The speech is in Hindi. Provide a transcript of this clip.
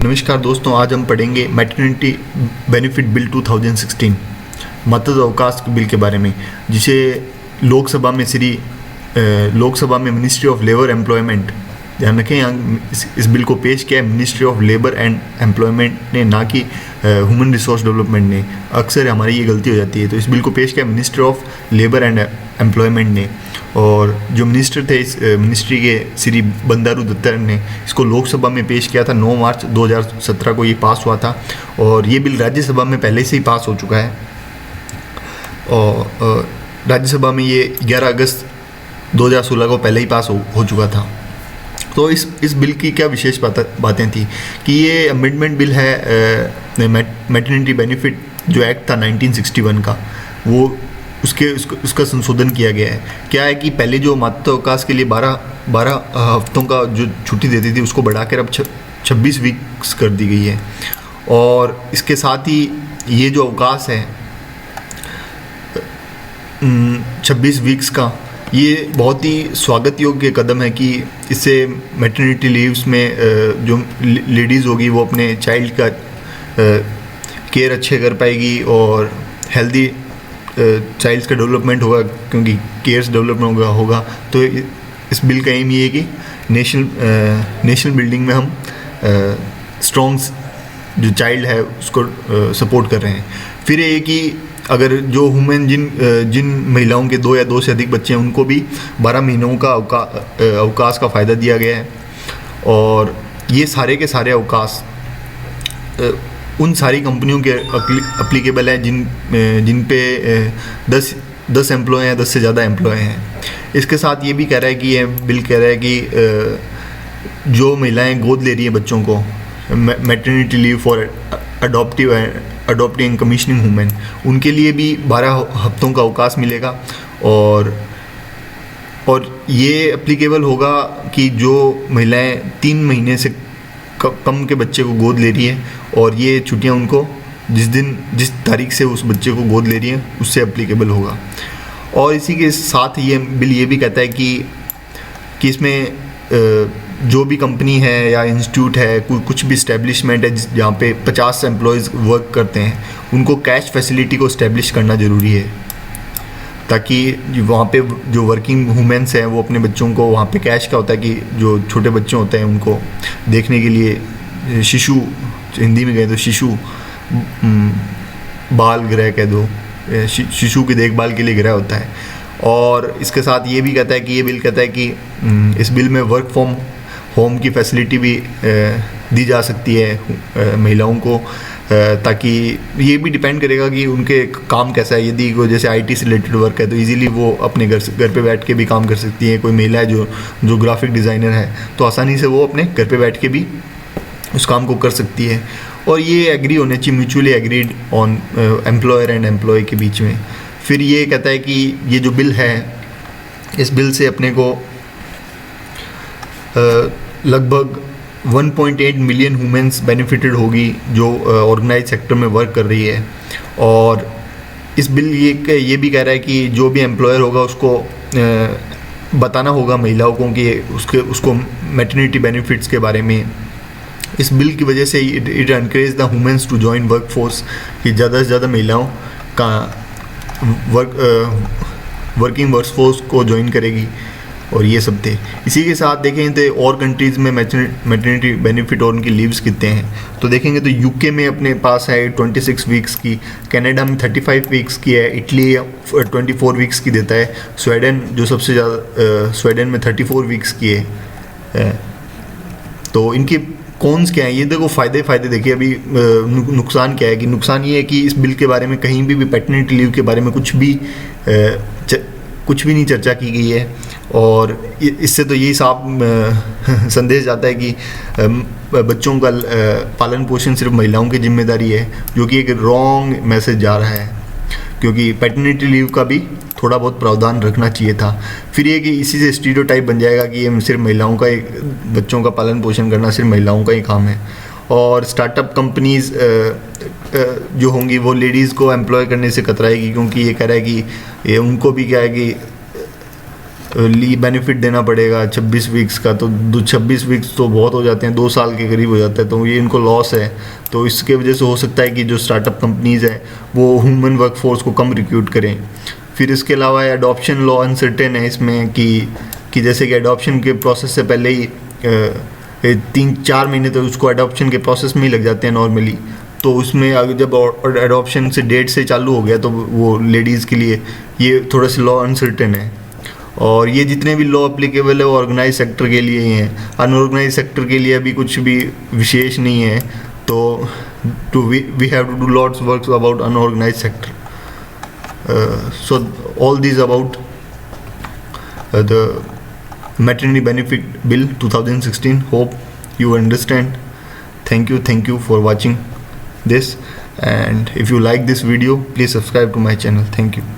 नमस्कार दोस्तों, आज हम पढ़ेंगे मैटरनिटी बेनिफिट बिल 2016 मातृत्व अवकाश बिल के बारे में, जिसे लोकसभा में मिनिस्ट्री ऑफ लेबर एम्प्लॉयमेंट, ध्यान रखें यहाँ इस बिल को पेश किया है ministry of labour and employment ने, ना कि ह्यूमन रिसोर्स डेवलपमेंट ने। अक्सर हमारी ये गलती हो जाती है। तो इस बिल को पेश किया ministry of labour and employment ने, और जो मिनिस्टर थे इस मिनिस्ट्री के श्री बंदारू दत्तात्रेय ने इसको लोकसभा में पेश किया था। 9 मार्च 2017 को ये पास हुआ था, और ये बिल राज्यसभा में पहले से ही पास हो चुका है। और राज्यसभा में ये 11 अगस्त 2016 को पहले ही पास हो चुका था। तो इस बिल की क्या विशेष बातें थी कि ये अमेंडमेंट बिल है मैटरनिटी बेनिफिट जो एक्ट था 1961 का, वो उसका संशोधन किया गया है। क्या है कि पहले जो मातृत्व अवकाश के लिए 12 हफ्तों का जो छुट्टी देती थी उसको बढ़ाकर अब 26 वीक्स कर दी गई है। और इसके साथ ही ये जो अवकाश है 26 वीक्स का, ये बहुत ही स्वागत योग्य कदम है कि इससे मैटरनिटी लीव्स में जो लेडीज़ होगी वो अपने चाइल्ड का केयर अच्छे कर पाएगी और हेल्दी चाइल्ड्स का डेवलपमेंट होगा, क्योंकि केयर्स डेवलपमेंट होगा। तो इस बिल का एम ये है कि नेशनल बिल्डिंग में हम स्ट्रॉन्ग जो चाइल्ड है उसको सपोर्ट कर रहे हैं। फिर ये कि अगर जो वुमेन जिन महिलाओं के 2 या 2 से अधिक बच्चे हैं उनको भी 12 महीनों का अवकाश का फ़ायदा दिया गया है। और ये सारे के सारे अवकाश उन सारी कंपनियों के अप्लीकेबल है जिन पे 10 एम्प्लॉय हैं, 10 से ज़्यादा एम्प्लॉय हैं। इसके साथ ये भी कह रहा है कि ये बिल कह रहा है कि जो महिलाएं गोद ले रही हैं बच्चों को, maternity leave for adopting commissioning women, उनके लिए भी 12 हफ्तों का अवकाश मिलेगा। और ये एप्लीकेबल होगा कि जो महिलाएं 3 महीने से कम के बच्चे को गोद ले रही है, और ये छुट्टियां उनको जिस तारीख से उस बच्चे को गोद ले रही है उससे एप्लीकेबल होगा। और इसी के साथ ये बिल ये भी कहता है कि इसमें जो भी कंपनी है या इंस्टीट्यूट है, कुछ भी इस्टेब्लिशमेंट है जहाँ पे 50 एम्प्लॉयज़ वर्क करते हैं, उनको कैश फैसिलिटी को इस्टेब्लिश करना ज़रूरी है, ताकि वहाँ पे जो वर्किंग वुमेन्स हैं वो अपने बच्चों को, वहाँ पे कैश का होता है कि जो छोटे बच्चे होते हैं उनको देखने के लिए शिशु, हिंदी में कहें तो शिशु बाल गृह कह दो, शिशु की देखभाल के लिए गृह होता है। और इसके साथ ये भी कहता है कि ये बिल कहता है कि इस बिल में वर्क फ्रॉम होम की फैसिलिटी भी दी जा सकती है महिलाओं को, ताकि ये भी डिपेंड करेगा कि उनके काम कैसा है। यदि कोई जैसे आईटी से रिलेटेड वर्क है तो इजीली वो अपने घर पे बैठ के भी काम कर सकती है। कोई महिला है जो ग्राफिक डिज़ाइनर है तो आसानी से वो अपने घर पे बैठ के भी उस काम को कर सकती है। और ये एग्री होने चाहिए, mutually agreed on employer and employ के बीच में। फिर ये कहता है कि ये जो बिल है, इस बिल से अपने को लगभग 1.8 मिलियन वुमेन्स बेनिफिटेड होगी जो ऑर्गेनाइज सेक्टर में वर्क कर रही है। और इस बिल ये भी कह रहा है कि जो भी एम्प्लॉयर होगा उसको बताना होगा महिलाओं को कि उसको मैटरनिटी बेनिफिट्स के बारे में। इस बिल की वजह से it encourage the womens to join work force, कि ज़्यादा से ज़्यादा महिलाओं का वर्किंग वर्कफोर्स को ज्वाइन करेगी। और ये सब थे। इसी के साथ देखें तो और कंट्रीज़ में मैटरनिटी बेनिफिट और उनकी लीव्स कितने हैं, तो देखेंगे तो यूके में अपने पास है 26 वीक्स की, कनाडा में 35 वीक्स की है, इटली 24 वीक्स की देता है, स्वीडन जो सबसे ज़्यादा स्वीडन में 34 वीक्स की है। तो इनके कॉन्स क्या है, ये देखो फ़ायदे देखिए। अभी नुकसान क्या है कि नुकसान ये है कि इस बिल के बारे में कहीं भी पैटर्निटी लीव के बारे में कुछ भी नहीं चर्चा की गई है। और इससे तो यही साफ संदेश जाता है कि बच्चों का पालन पोषण सिर्फ महिलाओं की जिम्मेदारी है, जो कि एक रॉन्ग मैसेज जा रहा है, क्योंकि पैटर्निटी लीव का भी थोड़ा बहुत प्रावधान रखना चाहिए था। फिर ये कि इसी से स्टीरियोटाइप बन जाएगा कि ये सिर्फ महिलाओं का बच्चों का पालन पोषण करना सिर्फ महिलाओं का ही काम है। और स्टार्टअप कंपनीज़ जो होंगी वो लेडीज़ को एम्प्लॉय करने से कतराएगी, क्योंकि ये कह रहा है कि ये उनको भी क्या है कि बेनिफिट देना पड़ेगा 26 वीक्स का, तो 26 वीक्स तो बहुत हो जाते हैं, 2 साल के करीब हो जाता है, तो ये इनको लॉस है। तो इसके वजह से हो सकता है कि जो स्टार्टअप कंपनीज़ हैं वो ह्यूमन वर्कफोर्स को कम रिक्रूट करें। फिर इसके अलावा एडॉप्शन लॉ अनसर्टेन है इसमें कि जैसे कि एडॉप्शन के प्रोसेस से पहले ही 3-4 महीने तो उसको एडॉप्शन के प्रोसेस में ही लग जाते हैं नॉर्मली। तो उसमें अगर जब एडॉप्शन से डेट से चालू हो गया तो वो लेडीज़ के लिए ये थोड़ा सा लॉ अनसर्टेन है। और ये जितने भी लॉ अप्लीकेबल है वो ऑर्गेनाइज सेक्टर के लिए ही हैं, अनऑर्गेनाइज सेक्टर के लिए अभी कुछ भी विशेष नहीं है। तो we have to do lots work about unorganise sector. So all these about the maternity benefit bill 2016. Hope you understand. Thank you for watching this, and if you like this video, please subscribe to my channel. Thank you.